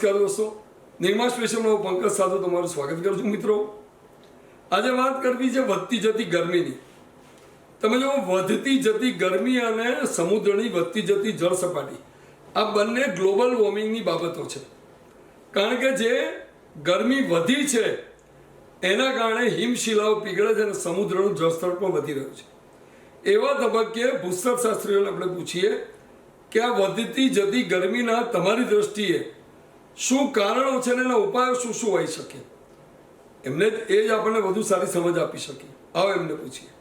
નમસ્કાર દોસ્તો, નિર્મા સ્પેશિયલમાં હું પંકજ સાધુ તમારું સ્વાગત કરું છું. મિત્રો, આજે વાત કરવી છે વધતી જતી ગરમીની. તમે જો વધતી જતી ગરમી અને સમુદ્રની વધતી જતી જળ સપાટી, આ બંને ગ્લોબલ વોર્મિંગની બાબતો છે. કારણ કે જે ગરમી વધી છે એના કારણે હિમશિલાઓ પીગળે છે અને સમુદ્રનું જળસ્તર પણ વધી રહ્યું છે. એવા તબક્કે ભૂસ્તરશાસ્ત્રીઓને આપણે પૂછીએ કે આ વધતી જતી ગરમીના તમારી દ્રષ્ટિએ શું કારણો છે અને એના ઉપાયો શું શું હોઈ શકે, એમને એ જ આપણને વધુ સારી સમજ આપી શકે. આવો એમને પૂછીએ.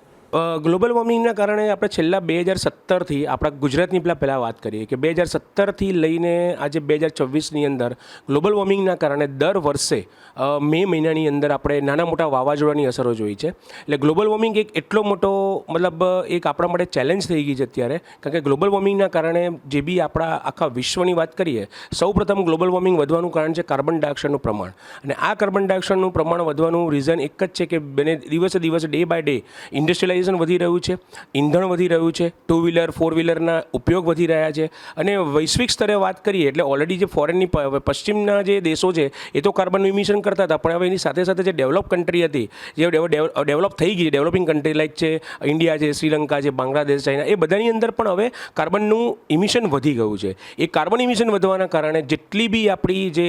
ગ્લોબલ વોર્મિંગના કારણે આપણે છેલ્લા 2017થી આપણા ગુજરાતની પહેલાં વાત કરીએ કે 2017થી લઈને આજે 2024ની અંદર ગ્લોબલ વોર્મિંગના કારણે દર વર્ષે મે મહિનાની અંદર આપણે નાના મોટા વાવાઝોડાની અસરો જોઈ છે. એટલે ગ્લોબલ વોર્મિંગ એક એટલો મોટો મતલબ એક આપણા માટે ચેલેન્જ થઈ ગઈ છે અત્યારે. કારણ કે ગ્લોબલ વોર્મિંગના કારણે જે બી આપણા આખા વિશ્વની વાત કરીએ, સૌપ્રથમ ગ્લોબલ વોર્મિંગ વધવાનું કારણ છે કાર્બન ડાયોક્સાઇડનું પ્રમાણ. અને આ કાર્બન ડાયોક્સાઇડનું પ્રમાણ વધવાનું રીઝન એક જ છે કે દિવસે દિવસે ડે બાય ડે ઇન્ડસ્ટ્રીયલાઇઝેશન વધી રહ્યું છે, ઈંધણ વધી રહ્યું છે, 2 વ્હીલર 4 વ્હીલરના ઉપયોગ વધી રહ્યા છે. અને વૈશ્વિક સ્તરે વાત કરીએ એટલે ઓલરેડી જે ફોરેનની પશ્ચિમના જે દેશો છે એ તો કાર્બનનું ઇમિશન કરતા હતા, પણ હવે એની સાથે સાથે જે ડેવલપ કન્ટ્રી હતી, જે ડેવલપ થઈ ગઈ, ડેવલપિંગ કન્ટ્રી લાઈક છે ઇન્ડિયા છે, શ્રીલંકા છે, બાંગ્લાદેશ, ચાઇના, એ બધાની અંદર પણ હવે કાર્બનનું ઇમિશન વધી ગયું છે. એ કાર્બન ઇમિશન વધવાના કારણે જેટલી બી આપણી જે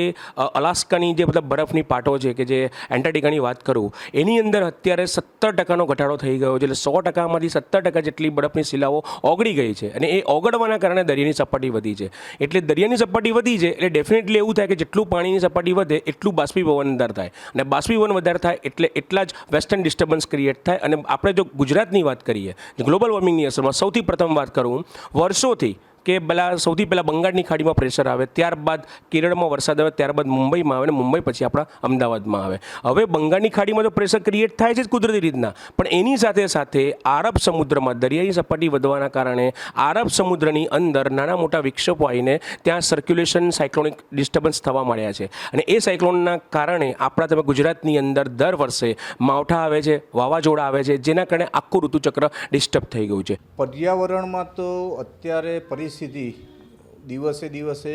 અલાસ્કાની જે મતલબ બરફની પાટો છે કે જે એન્ટાર્ટિકાની વાત કરું, એની અંદર અત્યારે 17% ઘટાડો થઈ ગયો છે. એટલે 100%માંથી 17% જેટલી બરફની શિલાઓ ઓગળી ગઈ છે. અને એ ઓગળવાના કારણે દરિયાની સપાટી વધી છે. એટલે દરિયાની સપાટી વધી છે એટલે ડેફિનેટલી એવું થાય કે જેટલું પાણીની સપાટી વધે એટલું બાષ્પીભવન વધારે થાય, અને બાષ્પીભવન વધારે થાય એટલે એટલા જ વેસ્ટર્ન ડિસ્ટર્બન્સ ક્રિએટ થાય. અને આપણે જો ગુજરાતની વાત કરીએ, ગ્લોબલ વોર્મિંગની અસરમાં સૌથી પ્રથમ વાત કરું વર્ષોથી કે સૌથી પહેલાં બંગાળની ખાડીમાં પ્રેશર આવે, ત્યારબાદ કેરળમાં વરસાદ આવે, ત્યારબાદ મુંબઈમાં આવે, અને મુંબઈ પછી આપણા અમદાવાદમાં આવે. હવે બંગાળની ખાડીમાં તો પ્રેશર ક્રિએટ થાય છે જ કુદરતી રીતના, પણ એની સાથે સાથે આરબ સમુદ્રમાં દરિયાની સપાટી વધવાના કારણે આરબ સમુદ્રની અંદર નાના મોટા વિક્ષેપો આવીને ત્યાં સર્ક્યુલેશન સાયક્લોનિક ડિસ્ટર્બન્સ થવા માંડ્યા છે. અને એ સાયક્લોનના કારણે આપણા તમે ગુજરાતની અંદર દર વર્ષે માવઠા આવે છે, વાવાઝોડા આવે છે, જેના કારણે આખું ઋતુચક્ર ડિસ્ટર્બ થઈ ગયું છે. પર્યાવરણમાં તો અત્યારે પરિસ્થિતિ દિવસે દિવસે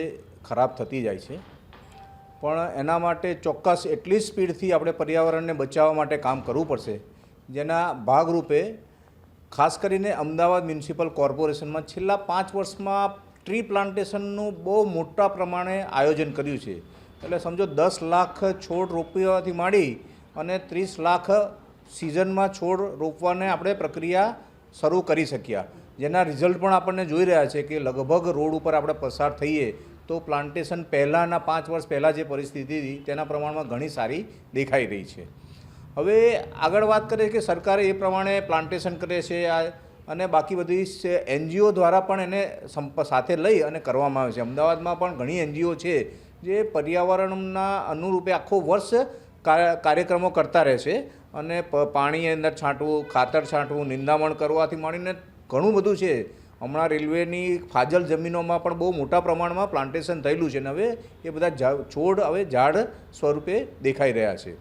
ખરાબ થતી જાય છે, પણ એના માટે ચોક્કસ એટલી સ્પીડથી આપણે પર્યાવરણને બચાવવા માટે કામ કરવું પડશે. જેના ભાગરૂપે ખાસ કરીને અમદાવાદ મ્યુનિસિપલ કોર્પોરેશનમાં છેલ્લા 5 વર્ષમાં ટ્રી પ્લાન્ટેશનનું બહુ મોટા પ્રમાણે આયોજન કર્યું છે. એટલે સમજો 10 લાખ છોડ રોપવાથી માંડી અને 30 લાખ સિઝનમાં છોડ રોપવાને આપણે પ્રક્રિયા શરૂ કરી શક્યા. જેના રિઝલ્ટ પણ આપણને જોઈ રહ્યા છે કે લગભગ રોડ ઉપર આપણે પસાર થઈએ તો પ્લાન્ટેશન પહેલાંના 5 વર્ષ પહેલાં જે પરિસ્થિતિ હતી તેના પ્રમાણમાં ઘણી સારી દેખાઈ રહી છે. હવે આગળ વાત કરીએ કે સરકારે એ પ્રમાણે પ્લાન્ટેશન કરે છે અને બાકી બધી એનજીઓ દ્વારા પણ એને સાથે લઈ અને કરવામાં આવે છે. અમદાવાદમાં પણ ઘણી એનજીઓ છે જે પર્યાવરણના અનુરૂપે આખો વર્ષ કાર્યક્રમો કરતા રહે છે. અને પાણી અંદર છાંટવું, ખાતર છાંટવું, નિંદામણ કરવાથી માંડીને ઘણું બધું છે. હમણાં રેલવેની ફાજલ જમીનોમાં પણ બહુ મોટા પ્રમાણમાં પ્લાન્ટેશન થયેલું છે. અને હવે એ બધા છોડ હવે ઝાડ સ્વરૂપે દેખાઈ રહ્યા છે.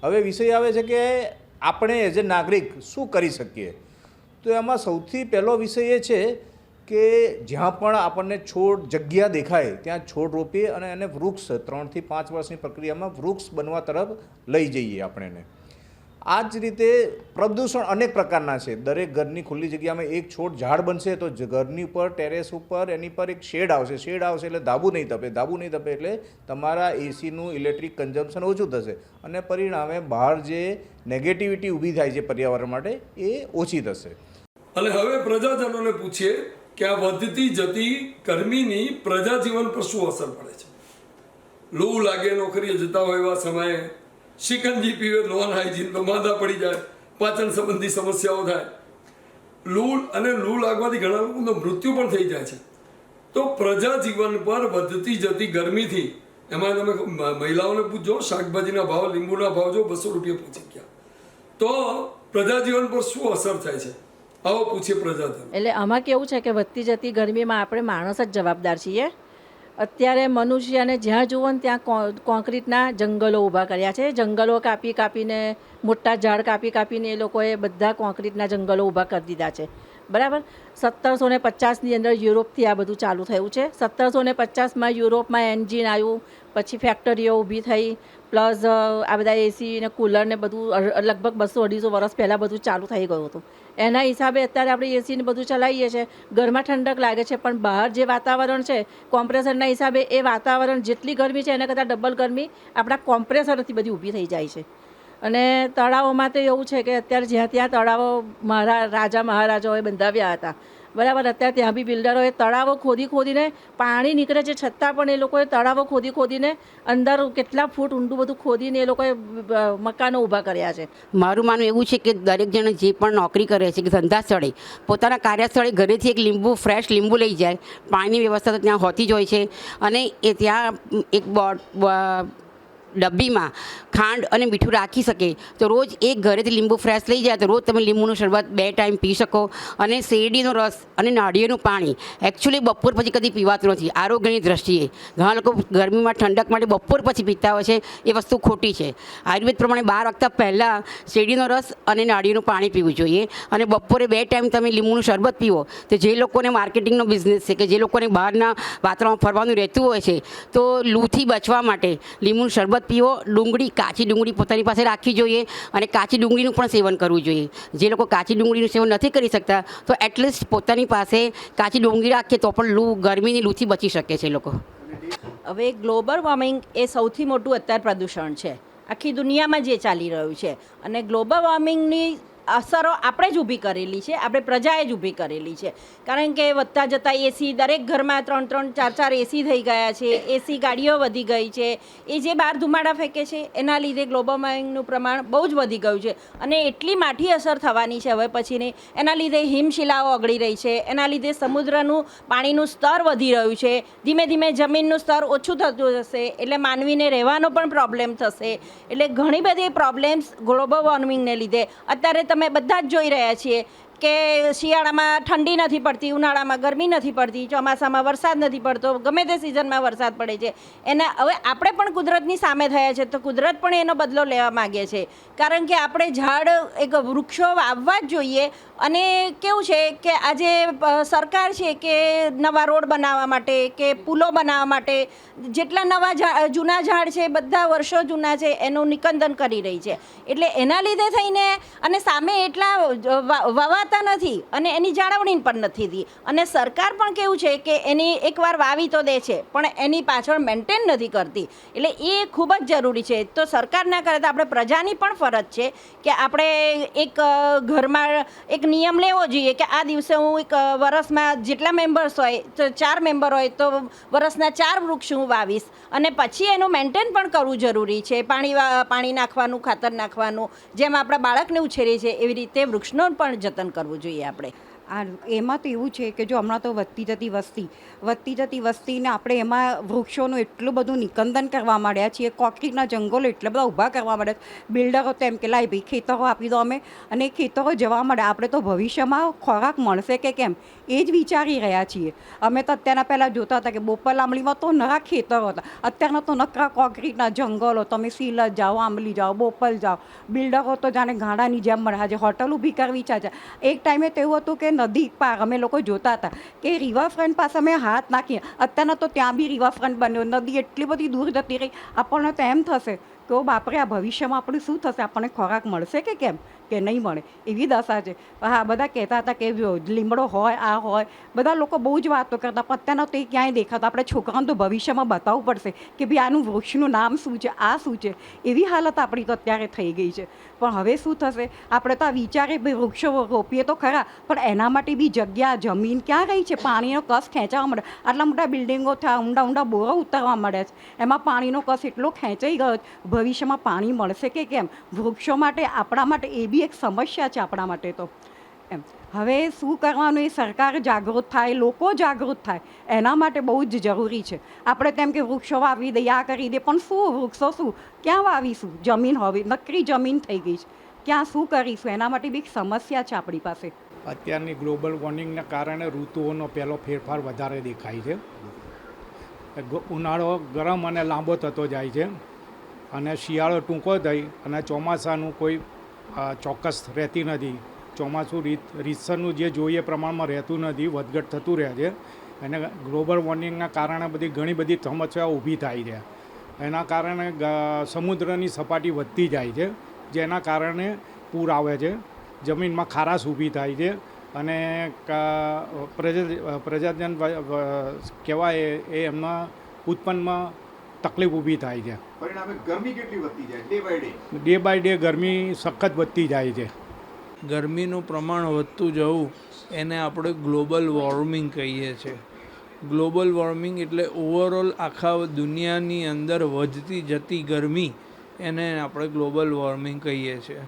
હવે વિષય આવે છે કે આપણે એઝ એ નાગરિક શું કરી શકીએ. તો એમાં સૌથી પહેલો વિષય એ છે કે જ્યાં પણ આપણને છોડ જગ્યા દેખાય ત્યાં છોડ રોપીએ અને એને વૃક્ષ 3 થી 5 વર્ષની પ્રક્રિયામાં વૃક્ષ બનવા તરફ લઈ જઈએ આપણે એને. આ જ રીતે પ્રદૂષણ અનેક પ્રકારના છે. દરેક ઘરની ખુલ્લી જગ્યામાં એક છોડ ઝાડ બનશે તો ઘરની ઉપર ટેરેસ ઉપર એની પર એક શેડ આવશે એટલે ધાબુ નહીં તપે એટલે તમારા એસીનું ઇલેક્ટ્રિક કન્ઝમ્પશન ઓછું થશે અને પરિણામે બહાર જે નેગેટિવિટી ઊભી થાય છે પર્યાવરણ માટે એ ઓછી થશે. અને હવે પ્રજાજનોને પૂછીએ કે આ વધતી જતી ગરમીની પ્રજાજીવન પર શું અસર પડે છે. લૂ લાગે, નોકરીએ જતા હોય એવા સમયે શિકંજી પીવે, નોન હાઇજીન તો માંદા પડી જાય, પાચન સંબંધી સમસ્યાઓ થાય. લૂ લાગવાથી ઘણા લોકોનું મૃત્યુ પણ થઈ જાય છે. તો પ્રજાજીવન પર વધતી જતી ગરમીથી, એમાં તમે મહિલાઓને પૂછજો, શાકભાજીના ભાવ, લીંબુના ભાવ જો 200 રૂપિયા પહોંચી ગયા, તો પ્રજાજીવન પર શું અસર થાય છે, આવો પૂછીએ પ્રજાજન. એટલે આમાં કેવું છે કે વધતી જતી ગરમીમાં આપણે માણસ જ જવાબદાર છીએ. અત્યારે મનુષ્યને જ્યાં જુઓ ને ત્યાં કોન્ક્રીટના જંગલો ઊભા કર્યા છે. જંગલો કાપીને મોટા ઝાડ કાપીને એ લોકોએ બધા કોન્ક્રીટના જંગલો ઊભા કરી દીધા છે. બરાબર. 1750ની અંદર યુરોપથી આ બધું ચાલુ થયું છે. 1750માં યુરોપમાં એન્જિન આવ્યું, પછી ફેક્ટરીઓ ઊભી થઈ, પ્લસ આ બધા એસી ને કુલર ને બધું લગભગ 200-250 વર્ષ પહેલાં બધું ચાલુ થઈ ગયું હતું. એના હિસાબે અત્યારે આપણે એસીને બધું ચલાવીએ છીએ, ઘરમાં ઠંડક લાગે છે, પણ બહાર જે વાતાવરણ છે કોમ્પ્રેસરના હિસાબે એ વાતાવરણ જેટલી ગરમી છે એના કરતાં ડબલ ગરમી આપણા કોમ્પ્રેસરથી બધી ઊભી થઈ જાય છે. અને તળાવોમાં તો એવું છે કે અત્યારે જ્યાં ત્યાં તળાવો રાજા મહારાજાઓએ બંધાવ્યા હતા, બરાબર. અત્યારે ત્યાં બી બિલ્ડરોએ તળાવો ખોદીને પાણી નીકળે છે છતાં પણ એ લોકોએ તળાવો ખોદીને અંદર કેટલા ફૂટ ઊંડું બધું ખોદીને એ લોકોએ મકાનો ઊભા કર્યા છે. મારું માનવું એવું છે કે દરેક જણ જે પણ નોકરી કરે છે કે ધંધા સ્થળે પોતાના કાર્યસ્થળે ઘરેથી એક ફ્રેશ લીંબુ લઈ જાય. પાણીની વ્યવસ્થા તો ત્યાં હોતી જ હોય છે, અને એ ત્યાં એક ડબ્બીમાં ખાંડ અને મીઠું રાખી શકે તો રોજ એક ઘરેથી લીંબુ ફ્રેશ લઈ જાય તો રોજ તમે લીંબુનું શરબત 2 ટાઈમ પી શકો. અને શેરડીનો રસ અને નાળિયેરનું પાણી એકચ્યુઅલી બપોર પછી કદી પીવાતું નથી આરોગ્યની દ્રષ્ટિએ. ઘણા લોકો ગરમીમાં ઠંડક માટે બપોર પછી પીતા હોય છે, એ વસ્તુ ખોટી છે. આયુર્વેદ પ્રમાણે 12 વાગતા પહેલાં શેરડીનો રસ અને નાળિયેરનું પાણી પીવું જોઈએ, અને બપોરે 2 ટાઈમ તમે લીંબુનું શરબત પીવો. તો જે લોકોને માર્કેટિંગનો બિઝનેસ છે, કે જે લોકોને બહારના વાતાવરણમાં ફરવાનું રહેતું હોય છે, તો લૂથી બચવા માટે લીંબુનું શરબત પીવો. કાચી ડુંગળી પોતાની પાસે રાખવી જોઈએ, અને કાચી ડુંગળીનું પણ સેવન કરવું જોઈએ. જે લોકો કાચી ડુંગળીનું સેવન નથી કરી શકતા તો એટલીસ્ટ પોતાની પાસે કાચી ડુંગળી રાખીએ તો પણ ગરમીની લૂથી બચી શકે છે લોકો. હવે ગ્લોબલ વોર્મિંગ એ સૌથી મોટું અત્યારે પ્રદૂષણ છે આખી દુનિયામાં જે ચાલી રહ્યું છે. અને ગ્લોબલ વોર્મિંગની અસરો આપણે જ ઊભી કરેલી છે, આપણે પ્રજાએ જ ઊભી કરેલી છે. કારણ કે વધતા જતાં એસી દરેક ઘરમાં 3-3, 4-4 એસી થઈ ગયા છે, એસી ગાડીઓ વધી ગઈ છે, એ જે બહાર ધુમાડા ફેંકે છે એના લીધે ગ્લોબલ વોર્મિંગનું પ્રમાણ બહુ જ વધી ગયું છે. અને એટલી માઠી અસર થવાની છે હવે પછીની. એના લીધે હિમશિલાઓ ઓગળી રહી છે, એના લીધે સમુદ્રનું પાણીનું સ્તર વધી રહ્યું છે, ધીમે ધીમે જમીનનું સ્તર ઓછું થતું જશે, એટલે માનવીને રહેવાનો પણ પ્રોબ્લેમ થશે. એટલે ઘણી બધી પ્રોબ્લેમ્સ ગ્લોબલ વોર્મિંગને લીધે અત્યારે તમે બધા જ જોઈ રહ્યા છીએ કે શિયાળામાં ઠંડી નથી પડતી, ઉનાળામાં ગરમી નથી પડતી, ચોમાસામાં વરસાદ નથી પડતો, ગમે તે સિઝનમાં વરસાદ પડે છે. એના હવે આપણે પણ કુદરતની સામે થયા છે, તો કુદરત પણ એનો બદલો લેવા માગે છે. કારણ કે આપણે વૃક્ષો વાવવા જ જોઈએ. અને કેવું છે કે આજે સરકાર છે કે નવા રોડ બનાવવા માટે કે પુલો બનાવવા માટે જેટલા જૂના ઝાડ છે બધા વર્ષો જૂના છે એનું નિકંદન કરી રહી છે. એટલે એના લીધે થઈને અને સામે એટલા વાવાતા નથી અને એની જાળવણી પણ નથી થતી. અને સરકાર પણ કેવું છે કે એની એકવાર વાવી તો દે છે પણ એની પાછળ મેન્ટેન નથી કરતી. એટલે એ ખૂબ જ જરૂરી છે. તો સરકાર ના કરે તો આપણે પ્રજાની પણ ફરજ છે કે આપણે એક ઘરમાં એક નિયમ લેવો જોઈએ કે આ દિવસે હું એક વર્ષમાં જેટલા મેમ્બર્સ હોય તો 4 મેમ્બર હોય તો વર્ષના 4 વૃક્ષ હું વાવીશ. અને પછી એનું મેન્ટેન પણ કરવું જરૂરી છે. પાણી નાખવાનું, ખાતર નાખવાનું, જેમ આપણા બાળકને ઉછેરીએ છીએ એવી રીતે વૃક્ષનું પણ જતન કરવું જોઈએ આપણે. એમાં તો એવું છે કે જો હમણાં તો વધતી જતી વસ્તીને આપણે એમાં વૃક્ષોનું એટલું બધું નિકંદન કરવા માંડ્યા છીએ, કોન્ક્રીટના જંગલો એટલા બધા ઊભા કરવા માંડ્યા. બિલ્ડરો તો એમ કે લાય ભાઈ ખેતરો આપી દો અમે, અને એ ખેતરો જવા માંડે. આપણે તો ભવિષ્યમાં ખોરાક મળશે કે કેમ એ જ વિચારી રહ્યા છીએ. અમે તો અત્યારના પહેલાં જોતા હતા કે બોપલ આંબલીમાં તો નરા ખેતરો હતા, અત્યારના તો નકરા કોન્ક્રીટના જંગલો. તમે સિલત જાઓ, આંબલી જાઓ, બોપલ જાઓ, બિલ્ડરો તો જાણે ગાંડાની જેમ મળે. આજે હોટલ ઊભી કરવી છે. એક ટાઈમે તો એવું હતું કે નદી પાર અમે લોકો જોતા હતા કે રિવરફ્રન્ટ પાસે અમે હાથ નાખીએ. અત્યારના તો ત્યાં બી રિવરફ્રન્ટ બન્યો, નદી એટલી બધી દૂર જતી રહી. આપણને તો એમ થશે તો બાપરે આ ભવિષ્યમાં આપણું શું થશે, આપણને ખોરાક મળશે કે કેમ કે નહીં મળે એવી દશા છે. હા, બધા કહેતા હતા કે લીમડો હોય, આ હોય, બધા લોકો બહુ જ વાતો કરતા. પણ અત્યારના તો એ ક્યાંય દેખાતા. આપણે છોકરાઓને તો ભવિષ્યમાં બતાવવું પડશે કે ભાઈ આનું વૃક્ષનું નામ શું છે, આ શું છે. એવી હાલત આપણી તો અત્યારે થઈ ગઈ છે. પણ હવે શું થશે, આપણે તો આ વિચારે વૃક્ષો રોપીએ તો ખરા, પણ એના માટે બી જગ્યા, જમીન ક્યાં રહી છે. પાણીનો કસ ખેંચાવા મળે. આટલા મોટા બિલ્ડિંગો થયા, ઊંડા બોરો ઉતરવા મળે છે, એમાં પાણીનો કસ એટલો ખેંચાઈ ગયો. ભવિષ્યમાં પાણી મળશે કે કેમ. વૃક્ષો માટે, આપણા માટે એ બી એક સમસ્યા છે આપણા માટે તો એમ. હવે શું કરવાનું એ સરકાર જાગૃત થાય, લોકો જાગૃત થાય, એના માટે બહુ જ જરૂરી છે. આપણે તેમ કે વૃક્ષો વાવી દઈએ, આ કરી દઈએ, પણ શું વૃક્ષો શું ક્યાં વાવીશું? જમીન હવે નકરી જમીન થઈ ગઈ છે, ક્યાં શું કરીશું? એના માટે બી એક સમસ્યા છે આપણી પાસે. અત્યારની ગ્લોબલ વોર્મિંગના કારણે ઋતુઓનો પહેલો ફેરફાર વધારે દેખાય છે. ઉનાળો ગરમ અને લાંબો થતો જાય છે, અને શિયાળો ટૂંકો થઈ અને ચોમાસાનું કોઈ ચોક્કસ રહેતી નથી. ચોમાસું રીતસરનું જે જોઈએ પ્રમાણમાં રહેતું નથી, વધઘટ થતું રહે છે. અને ગ્લોબલ વોર્મિંગના કારણે ઘણી બધી સમસ્યાઓ ઊભી થાય છે. એના કારણે સમુદ્રની સપાટી વધતી જાય છે, જેના કારણે પૂર આવે છે, જમીનમાં ખારાશ ઊભી થાય છે અને પ્રજાજન કહેવાય એ એમના ઉત્પન્નમાં તકલીફ ઊભી થાય છે. પરિણામે ગરમી કેટલી વધતી જાય ડે બાય ડે ગરમી સખત વધતી જાય છે. ગરમીનું પ્રમાણ વધતું જવું એને આપણે ગ્લોબલ વોર્મિંગ કહીએ છીએ. ગ્લોબલ વોર્મિંગ એટલે ઓવરઓલ આખા દુનિયાની અંદર વધતી જતી ગરમી, એને આપણે ગ્લોબલ વોર્મિંગ કહીએ છીએ.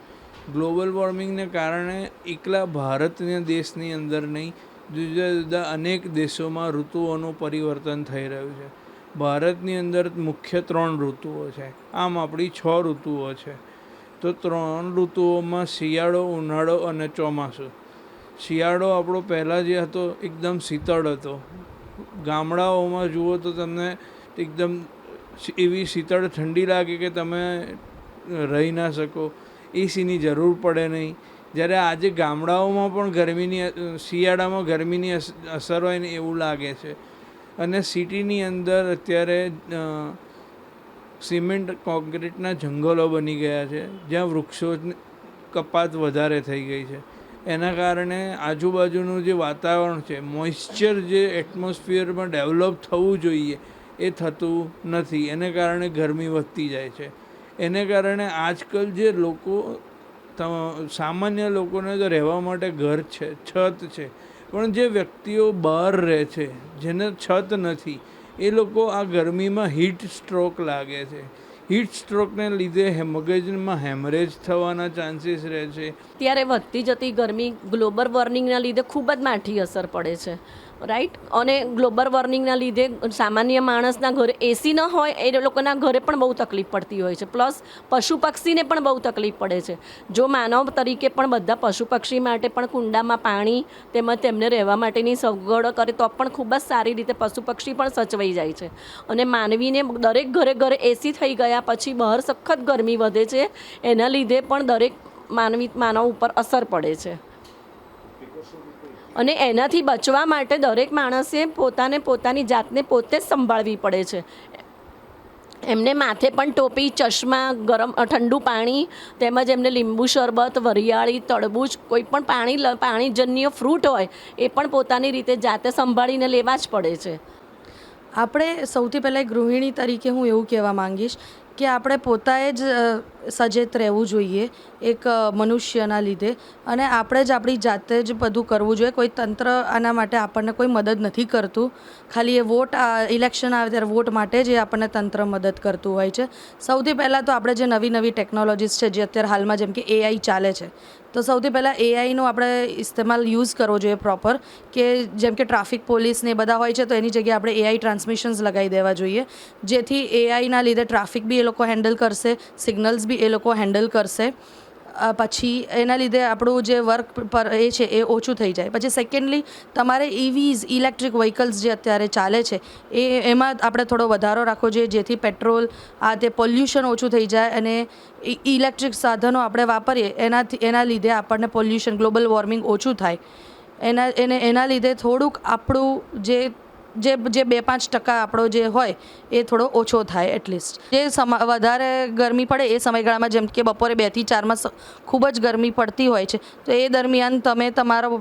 ગ્લોબલ વોર્મિંગને કારણે એકલા ભારતના દેશની અંદર નહીં, જુદા જુદા અનેક દેશોમાં ઋતુઓનું પરિવર્તન થઈ રહ્યું છે. ભારતની અંદર મુખ્ય 3 ઋતુઓ છે. આમ આપણી 6 ઋતુઓ છે. તો 3 ઋતુઓમાં શિયાળો, ઉનાળો અને ચોમાસું. શિયાળો આપણો પહેલાં જે હતો એકદમ શીતળ હતો. ગામડાઓમાં જુઓ તો તમને એકદમ એવી શીતળ ઠંડી લાગે કે તમે રહી ના શકો, એસીની જરૂર પડે નહીં. જ્યારે આજે ગામડાઓમાં પણ શિયાળામાં ગરમીની અસર હોય ને એવું લાગે છે. અને સિટીની અંદર અત્યારે સિમેન્ટ કોન્ક્રીટના જંગલો બની ગયા છે, જ્યાં વૃક્ષો કપાત વધારે થઈ ગઈ છે. એના કારણે આજુબાજુનું જે વાતાવરણ છે, મોઇશ્ચર જે એટમોસ્ફિયરમાં ડેવલપ થવું જોઈએ એ થતું નથી. એને કારણે ગરમી વધતી જાય છે. એને કારણે આજકાલ જે લોકો, સામાન્ય લોકોને તો રહેવા માટે ઘર છે, છત છે, પણ જે વ્યક્તિઓ બહાર રહે છે, જેને છત નથી, એ લોકો આ ગરમીમાં હીટ સ્ટ્રોક લાગે છે. હીટ સ્ટ્રોકને લીધે મગજમાં હેમરેજ થવાના ચાન્સીસ રહે છે. ત્યારે વધતી જતી ગરમી ગ્લોબલ વોર્મિંગના લીધે ખૂબ જ માઠી અસર પડે છે, રાઈટ. અને ગ્લોબલ વોર્મિંગના લીધે સામાન્ય માણસના ઘરે એસી ન હોય એ લોકોના ઘરે પણ બહુ તકલીફ પડતી હોય છે. પ્લસ પશુ પક્ષીને પણ બહુ તકલીફ પડે છે. જો માનવ તરીકે પણ બધા પશુ પક્ષી માટે પણ કુંડામાં પાણી તેમજ તેમને રહેવા માટેની સગવડો કરે તો પણ ખૂબ જ સારી રીતે પશુ પક્ષી પણ સચવાઈ જાય છે. અને માનવીને દરેક ઘરે ઘરે એસી થઈ ગયા પછી બહાર સખત ગરમી વધે છે. એના લીધે પણ દરેક માનવ ઉપર અસર પડે છે. અને એનાથી બચવા માટે દરેક માણસે પોતાની જાતને પોતે જ સંભાળવી પડે છે. એમને માથે પણ ટોપી, ચશ્મા, ગરમ ઠંડુ પાણી તેમજ એમને લીંબુ શરબત, વરિયાળી, તરબૂચ, કોઈ પણ પાણીજન્ય ફ્રૂટ હોય એ પણ પોતાની રીતે જાતે સંભાળીને લેવા જ પડે છે. આપણે સૌથી પહેલાં ગૃહિણી તરીકે હું એવું કહેવા માંગીશ કે આપણે પોતાએ જ સચેત રહેવું જોઈએ એક મનુષ્યના લીધે, અને આપણે જ આપણી જાતે જ બધું કરવું જોઈએ. કોઈ તંત્ર આના માટે આપણને કોઈ મદદ નથી કરતું. ખાલી એ ઇલેક્શન આવે ત્યારે વોટ માટે જ એ આપણને તંત્ર મદદ કરતું હોય છે. સૌથી પહેલાં તો આપણે જે નવી ટેકનોલોજીસ છે, જે અત્યારે હાલમાં જેમ કે AI ચાલે છે, તો સૌથી પહેલાં AIનો આપણે ઇસ્તેમાલ યુઝ કરવો જોઈએ પ્રોપર. કે જેમ કે ટ્રાફિક પોલીસ ને બધા હોય છે, તો એની જગ્યાએ આપણે AI ટ્રાન્સમિશન્સ લગાવી દેવા જોઈએ, જેથી AIના લીધે ટ્રાફિક બી એ લોકો હેન્ડલ કરશે, સિગ્નલ્સ બી એ લોકો હેન્ડલ કરશે. પછી એના લીધે આપણું જે વર્ક પર એ છે એ ઓછું થઈ જાય. પછી સેકન્ડલી તમારે EVs, ઇલેક્ટ્રિક વ્હીકલ્સ જે અત્યારે ચાલે છે એમાં આપણે થોડો વધારો રાખવો જોઈએ, જેથી પેટ્રોલ તે પોલ્યુશન ઓછું થઈ જાય. અને ઇલેક્ટ્રિક સાધનો આપણે વાપરીએ એના લીધે આપણને પોલ્યુશન, ગ્લોબલ વોર્મિંગ ઓછું થાય. એના લીધે થોડુંક આપણું જે 2-5% આપણો જે હોય એ થોડો ઓછો થાય એટલીસ્ટ. જે વધારે ગરમી પડે એ સમયગાળામાં, જેમ કે બપોરે 2 થી 4 ખૂબ જ ગરમી પડતી હોય છે, તો એ દરમિયાન તમે તમારો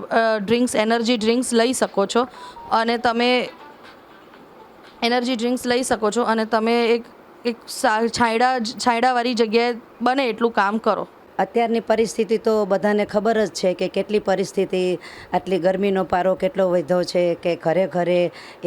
એનર્જી ડ્રિંક્સ લઈ શકો છો. અને તમે એક છાંયડાવાળી જગ્યાએ બને એટલું કામ કરો. અત્યારની પરિસ્થિતિ તો બધાને ખબર જ છે કે કેટલી પરિસ્થિતિ, આટલી ગરમીનો પારો કેટલો વધ્યો છે કે ઘરે ઘરે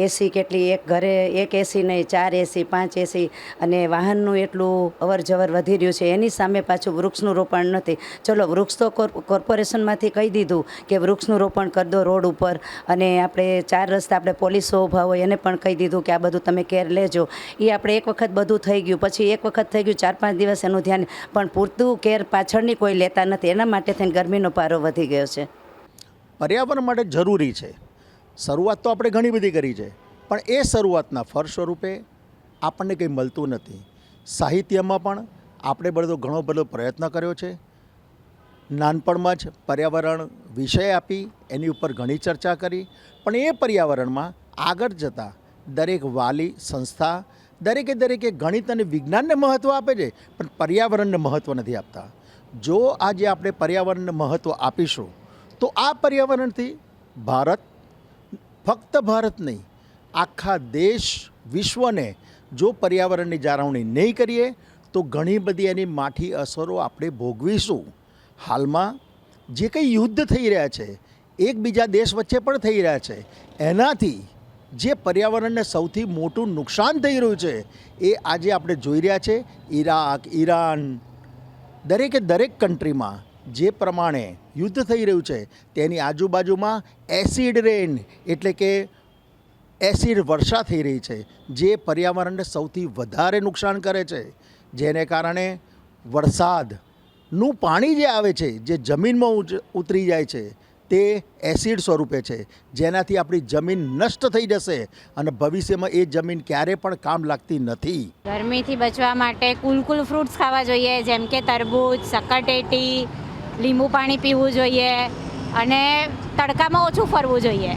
એસી કેટલી, એક ઘરે 1 એસી નહીં, 4 એસી, 5 એસી, અને વાહનનું એટલું અવરજવર વધી રહ્યું છે. એની સામે પાછું વૃક્ષનું રોપણ નથી. ચલો, વૃક્ષ તો કોર્પોરેશનમાંથી કહી દીધું કે વૃક્ષનું રોપણ કરી દો રોડ ઉપર, અને આપણે 4 રસ્તા આપણે પોલીસો ઊભા હોય એને પણ કહી દીધું કે આ બધું તમે કેર લેજો. એ આપણે એક વખત બધું થઈ ગયું, પછી એક વખત થઈ ગયું, 4-5 દિવસ એનું ધ્યાન, પણ પૂરતું કેર પાછળની કોઈ લેતા નથી. એના માટે થઈને ગરમીનો પારો વધી ગયો છે. પર્યાવરણ માટે જરૂરી છે. શરૂઆત તો આપણે ઘણી બધી કરી છે, પણ એ શરૂઆતના ફળ સ્વરૂપે આપણને કંઈ મળતું નથી. સાહિત્યમાં પણ આપણે ઘણો બધો પ્રયત્ન કર્યો છે. નાનપણમાં જ પર્યાવરણ વિષય આપી, એની ઉપર ઘણી ચર્ચા કરી, પણ એ પર્યાવરણમાં આગળ જતાં દરેક વાલી સંસ્થા દરેકે ગણિત અને વિજ્ઞાનને મહત્ત્વ આપે છે, પણ પર્યાવરણને મહત્ત્વ નથી આપતા. જો આજે આપણે પર્યાવરણને મહત્ત્વ આપીશું તો આ પર્યાવરણથી ભારત, ફક્ત ભારત નહીં, આખા દેશ વિશ્વને જો પર્યાવરણની જાળવણી નહીં કરીએ તો ઘણી બધી એની માઠી અસરો આપણે ભોગવીશું. હાલમાં જે કંઈ યુદ્ધ થઈ રહ્યા છે, એકબીજા દેશ વચ્ચે પણ થઈ રહ્યા છે, એનાથી જે પર્યાવરણને સૌથી મોટું નુકસાન થઈ રહ્યું છે એ આજે આપણે જોઈ રહ્યા છે. ઈરાક, ઈરાન, દરેક કન્ટ્રીમાં જે પ્રમાણે યુદ્ધ થઈ રહ્યું છે તેની આજુબાજુમાં એસિડ રેન એટલે કે એસિડ વર્ષા થઈ રહી છે, જે પર્યાવરણને સૌથી વધારે નુકસાન કરે છે, જેને કારણે વરસાદનું પાણી જે આવે છે, જે જમીનમાં ઉતરી જાય છે, તે એસિડ સ્વરૂપે છે, જેનાથી આપણી જમીન નષ્ટ થઈ જશે અને ભવિષ્યમાં એ જમીન ક્યારે પણ કામ લાગતી નથી. ગરમીથી બચવા માટે કુલ ફ્રૂટ્સ ખાવા જોઈએ, જેમ કે તરબૂચ, સક્કરટેટી, લીંબુ પાણી પીવું જોઈએ અને તડકામાં ઓછું ફરવું જોઈએ.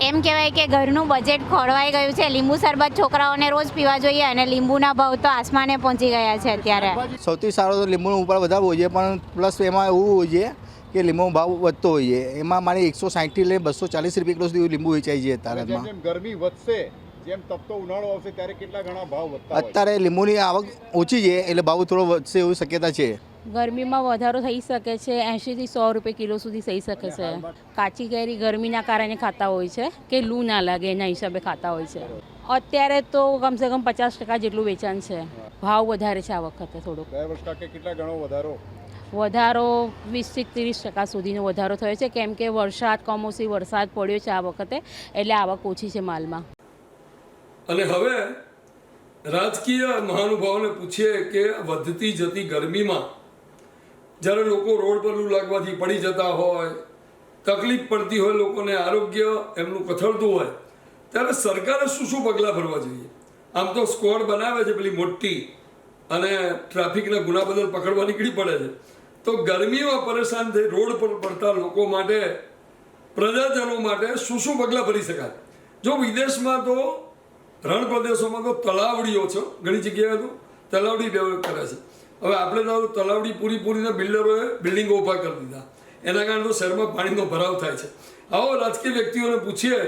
એમ કહેવાય કે ઘરનું બજેટ ખોળવાઈ ગયું છે. લીંબુ શરબત છોકરાઓને રોજ પીવા જોઈએ અને લીંબુના ભાવ તો આસમાને પહોંચી ગયા છે અત્યારે. સૌથી સારો તો લીંબુનો ઉપાડ વધારવો જોઈએ, પણ પ્લસ એમાં એવું હોય છે કે લીંબુનો ભાવ વધતો હોય છે. એમાં મારી 160થી લઈને 240 રૂપિયા કિલો સુધી લીંબુ વેચાઈ છે અત્યારે. જેમ ગરમી વધશે, જેમ તપતો ઉનાળો આવશે ત્યારે કેટલા ઘણા ભાવ વધતા હોય. અત્યારે લીંબુની આવક ઓછી છે એટલે ભાવ થોડો વધશે એવી શક્યતા છે. ગરમીમાં વધારો થઈ શકે છે, 80થી 100 રૂપિયા કિલો સુધી થઈ શકે છે. કાચી કેરી ગરમીના કારણે ખાતા હોય છે કે લૂ ના લાગે એના હિસાબે ખાતા હોય છે. અત્યારે તો કમસે કમ 50% જેટલું વેચાણ છે. ભાવ વધારે છે આ વખતે થોડુંક. ગયા વર્ષ કરતાં કેટલા ગણો વધારો? વધારો 20થી 30% સુધીનો વધારો થયો છે, કેમ કે કમોસમી વરસાદ પડ્યો છે આ વખતે, એટલે આવક ઓછી છે માલમાં. અને હવે રાજકીય મહાનુભાવોને પૂછીએ કે વધતી જતી ગરમીમાં જ્યારે લોકો રોડ પર લૂ લાગવાથી પડી જતા હોય, તકલીફ પડતી હોય, લોકોને આરોગ્ય એમનું કથળતું હોય, ત્યારે સરકારે શું પગલાં ભરવા જોઈએ? આમ તો સ્ક્વોડ બનાવે છે પેલી મોટી, અને ટ્રાફિકના ગુના બદલ પકડવા નીકળી પડે છે. તો ગરમીમાં પરેશાન થઈ રોડ પર પડતા લોકો માટે, પ્રજાજનો માટે શું પગલાં ભરી શકાય? જો વિદેશમાં તો રણ પ્રદેશોમાં તો તલાવડીઓ છે, ઘણી જગ્યાએ તો તલાવડી ડેવલપ કરે છે. હવે આપણે તો તલાવડી પૂરીને બિલ્ડરોએ બિલ્ડિંગો ઊભા કરી દીધા, એના કારણે તો શહેરમાં પાણીનો ભરાવ થાય છે. આવો રાજકીય વ્યક્તિઓને પૂછીએ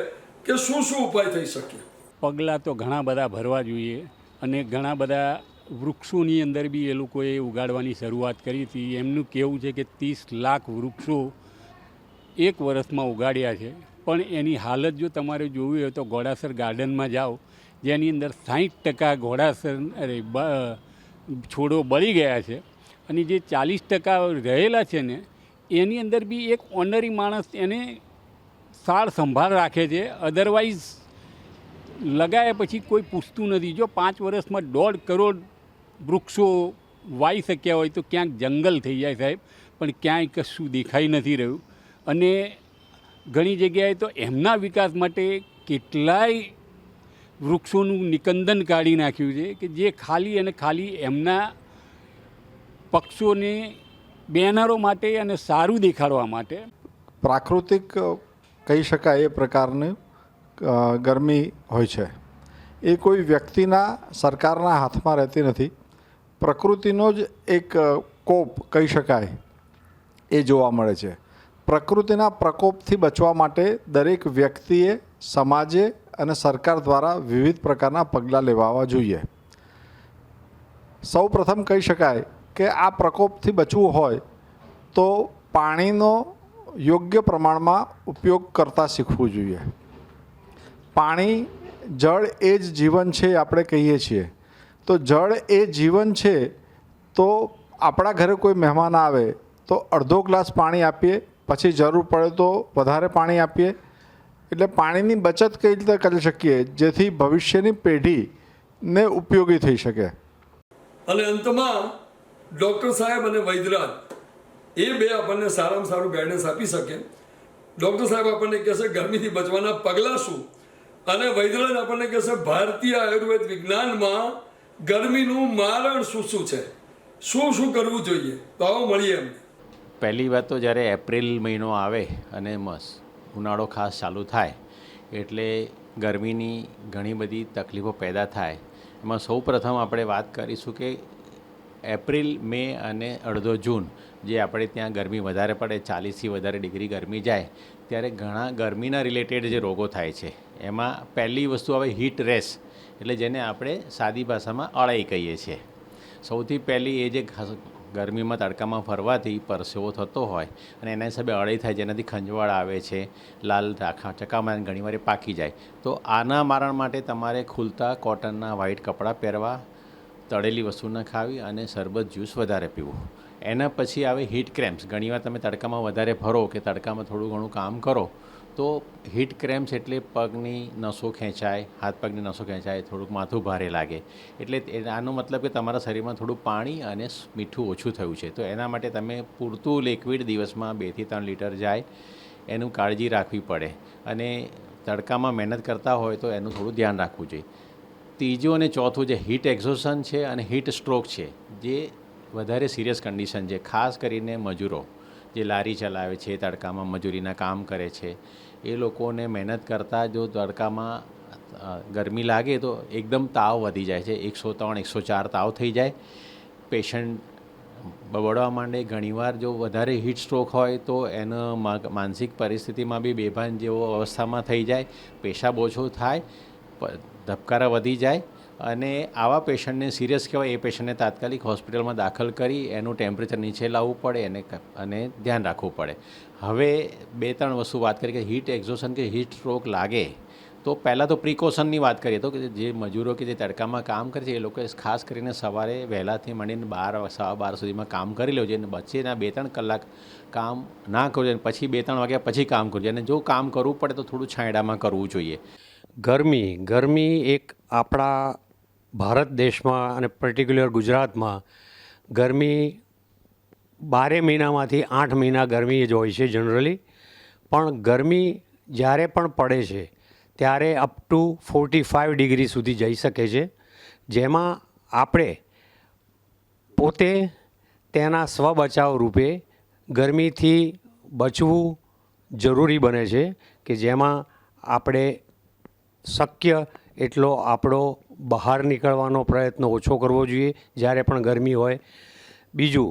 કે શું ઉપાય થઈ શકે? પગલાં તો ઘણા બધા ભરવા જોઈએ અને ઘણા બધા વૃક્ષોની અંદર બી એ લોકોએ ઉગાડવાની શરૂઆત કરી હતી. એમનું કહેવું છે કે 30 લાખ વૃક્ષો એક વર્ષમાં ઉગાડ્યા છે, પણ એની હાલત જો તમારે જોવી હોય તો ઘોડાસર ગાર્ડનમાં જાઓ, જેની અંદર 60% છોડો બળી ગયા છે અને જે 40% રહેલા છે ને એની અંદર બી એક ઓનરી માણસ એને સાર સંભાળ રાખે છે. અધરવાઇઝ લગાયા પછી કોઈ પૂછતું નથી. જો 5 વર્ષમાં 1.5 કરોડ વૃક્ષો વાવી શક્યા હોય તો ક્યાંક જંગલ થઈ જાય સાહેબ, પણ ક્યાંય કશું દેખાઈ નથી રહ્યું. અને ઘણી જગ્યાએ તો એમના વિકાસ માટે કેટલાય વૃક્ષોનું નિકંદન કાઢી નાખ્યું છે કે જે ખાલી એમના પક્ષોને બેનરો માટે અને સારું દેખાડવા માટે. પ્રાકૃતિક કહી શકાય એ પ્રકારની ગરમી હોય છે. એ કોઈ વ્યક્તિના, સરકારના હાથમાં રહેતી નથી. પ્રકૃતિનો જ એક કોપ કહી શકાય એ જોવા મળે છે. પ્રકૃતિના પ્રકોપથી બચવા માટે દરેક વ્યક્તિએ, સમાજે અને સરકાર દ્વારા વિવિધ પ્રકારના પગલાં લેવા જોઈએ. સૌ પ્રથમ કહી શકાય કે આ પ્રકોપથી બચવું હોય તો પાણીનો યોગ્ય પ્રમાણમાં ઉપયોગ કરતાં શીખવું જોઈએ. પાણી, જળ એ જ જીવન છે આપણે કહીએ છીએ, તો જળ એ જીવન છે. તો આપણા ઘરે કોઈ મહેમાન આવે તો અડધો ગ્લાસ પાણી આપીએ, પછી જરૂર પડે તો વધારે પાણી આપીએ. એટલે પાણીની બચત કઈ રીતે કરી શકીએ જેથી ભવિષ્યની પેઢીને ઉપયોગી થઈ શકે. અને અંતમાં ડૉક્ટર સાહેબ અને વૈદ્યરાજ એ બે આપણને સારામાં સારું ગાઈડન્સ આપી શકે. ડૉક્ટર સાહેબ આપણને કહેશે ગરમીથી બચવાના પગલાં શું, અને વૈદ્યરાજ આપણને કહેશે ભારતીય આયુર્વેદ વિજ્ઞાનમાં ગરમીનું મારણ શું છે, શું કરવું જોઈએ. તો આવો મળીએ એમને. પહેલી વાત તો જ્યારે એપ્રિલ મહિનો આવે અને ઉનાળો ખાસ ચાલુ થાય એટલે ગરમીની ઘણી બધી તકલીફો પેદા થાય. એમાં સૌ પ્રથમ આપણે વાત કરીશું કે એપ્રિલ, મે અને અડધો જૂન જે આપણે ત્યાં ગરમી વધારે પડે, 40થી વધારે ડિગ્રી ગરમી જાય, ત્યારે ઘણા ગરમીના રિલેટેડ જે રોગો થાય છે એમાં પહેલી વસ્તુ આવે હીટ રેસ, એટલે જેને આપણે સાદી ભાષામાં અળાઈ કહીએ છીએ. સૌથી પહેલી એ જે ગરમીમાં તડકામાં ફરવાથી પરસેવો થતો હોય અને એના હિસાબે અળાઈ થાય, જેનાથી ખંજવાળ આવે છે, લાલ ચકામાં ઘણીવાર પાકી જાય. તો આના મારણ માટે તમારે ખુલતા કોટનના વ્હાઇટ કપડાં પહેરવા, તળેલી વસ્તુ ન ખાવી અને શરબત જ્યુસ વધારે પીવું. એના પછી આવે હીટ ક્રેમ્પ્સ. ઘણીવાર તમે તડકામાં વધારે ફરો કે તડકામાં થોડું ઘણું કામ કરો તો હીટ ક્રેમ્પ્સ એટલે પગની નસો ખેંચાય, હાથ પગની નસો ખેંચાય, થોડુંક માથું ભારે લાગે. એટલે આનો મતલબ કે તમારા શરીરમાં થોડું પાણી અને મીઠું ઓછું થયું છે. તો એના માટે તમે પૂરતું લિક્વિડ દિવસમાં 2 થી 3 લીટર જાય એનું કાળજી રાખવી પડે. અને તડકામાં મહેનત કરતા હોય તો એનું થોડું ધ્યાન રાખવું જોઈએ. ત્રીજું અને ચોથું જે હીટ એક્ઝોશન છે અને હીટ સ્ટ્રોક છે, જે વધારે સિરિયસ કન્ડિશન છે. ખાસ કરીને મજૂરો જે લારી ચલાવે છે, તડકામાં મજૂરીના કામ કરે છે, એ લોકોને મહેનત કરતાં જો તડકામાં ગરમી લાગે તો એકદમ તાવ વધી જાય છે. 103, 104 તાવ થઈ જાય, પેશન્ટ બબડવા માંડે. ઘણીવાર જો વધારે હીટ સ્ટ્રોક હોય તો એનો માનસિક પરિસ્થિતિમાં બી બેભાન જેવો અવસ્થામાં થઈ જાય, પેશાબ ઓછો થાય, ધબકારા વધી જાય. અને આવા પેશન્ટને સિરિયસ કહેવાય, એ પેશન્ટને તાત્કાલિક હોસ્પિટલમાં દાખલ કરી એનું ટેમ્પરેચર નીચે લાવવું પડે અને ધ્યાન રાખવું પડે. હવે 2-3 વસ્તુ વાત કરી કે હીટ એક્ઝોશન કે હીટ સ્ટ્રોક લાગે તો પહેલાં તો પ્રિકોશનની વાત કરીએ તો કે જે મજૂરો કે જે તડકામાં કામ કરે છે એ લોકોએ ખાસ કરીને સવારે વહેલાથી માંડીને 12, 12:15 સુધીમાં કામ કરી લેવું જોઈએ. અને વચ્ચેના 2-3 કલાક કામ ના કરવું જોઈએ. પછી 2-3 વાગ્યા પછી કામ કરવું જોઈએ. અને જો કામ કરવું પડે તો થોડું છાંયડામાં કરવું જોઈએ. ગરમી એક આપણા ભારત દેશમાં અને પર્ટિક્યુલર ગુજરાતમાં ગરમી 12 મહિનામાંથી 8 મહિના ગરમી જ હોય છે જનરલી. પણ ગરમી જ્યારે પણ પડે છે ત્યારે અપ ટુ 45 ડિગ્રી સુધી જઈ શકે છે, જેમાં આપણે પોતે તેના સ્વબચાવ રૂપે ગરમીથી બચવું જરૂરી બને છે, કે જેમાં આપણે શક્ય એટલો આપણો બહાર નીકળવાનો પ્રયત્ન ઓછો કરવો જોઈએ જ્યારે પણ ગરમી હોય. બીજું,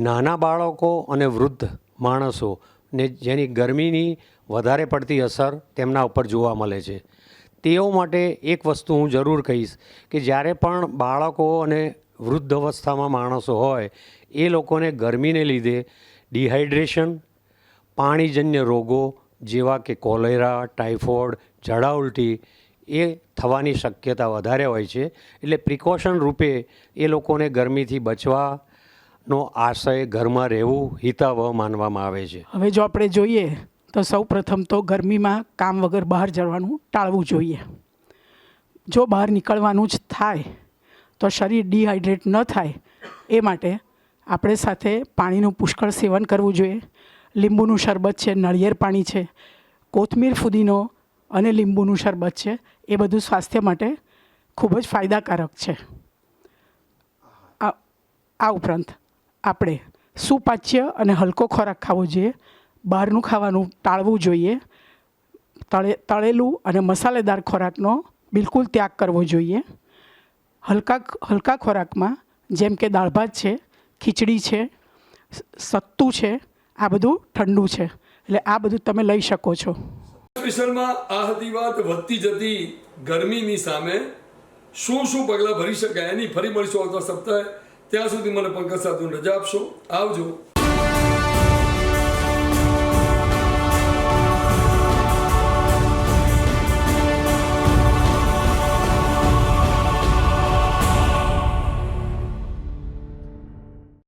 નાના બાળકો અને વૃદ્ધ માણસોને જેની ગરમીની વધારે પડતી અસર તેમના ઉપર જોવા મળે છે, તેઓ માટે એક વસ્તુ હું જરૂર કહીશ કે જ્યારે પણ બાળકો અને વૃદ્ધ અવસ્થામાં માણસો હોય એ લોકોને ગરમીને લીધે ડિહાઇડ્રેશન, પાણીજન્ય રોગો જેવા કે કોલેરા, ટાઇફોઇડ, ઝાડા ઉલટી એ થવાની શક્યતા વધારે હોય છે. એટલે પ્રિકોશન રૂપે એ લોકોને ગરમીથી બચવાનો આશય ઘરમાં રહેવું હિતાવહ માનવામાં આવે છે. હવે જો આપણે જોઈએ તો સૌ પ્રથમ તો ગરમીમાં કામ વગર બહાર જવાનું ટાળવું જોઈએ. જો બહાર નીકળવાનું જ થાય તો શરીર ડિહાઇડ્રેટ ન થાય એ માટે આપણે સાથે પાણીનું પુષ્કળ સેવન કરવું જોઈએ. લીંબુનું શરબત છે, નાળિયેર પાણી છે, કોથમીર, ફુદીનો અને લીંબુનું શરબત છે, એ બધું સ્વાસ્થ્ય માટે ખૂબ જ ફાયદાકારક છે. આ ઉપરાંત આપણે સુપાચ્ય અને હલકો ખોરાક ખાવો જોઈએ. બહારનું ખાવાનું ટાળવું જોઈએ. તળેલું અને મસાલેદાર ખોરાકનો બિલકુલ ત્યાગ કરવો જોઈએ. હલકા ખોરાકમાં જેમ કે દાળ ભાત છે, ખીચડી છે, સત્તુ છે, આ બધું ઠંડુ છે, એટલે આ બધું તમે લઈ શકો છો. સ્પેશિયલમાં આ હતી વાત વધતી જતી ગરમીની સામે શું પગલાં ભરી શકાય એની. ફરી મળીશું આવતા સપ્તાહે. ત્યાં સુધી મને પંકજ સાધુને રજા આપશો. આવજો.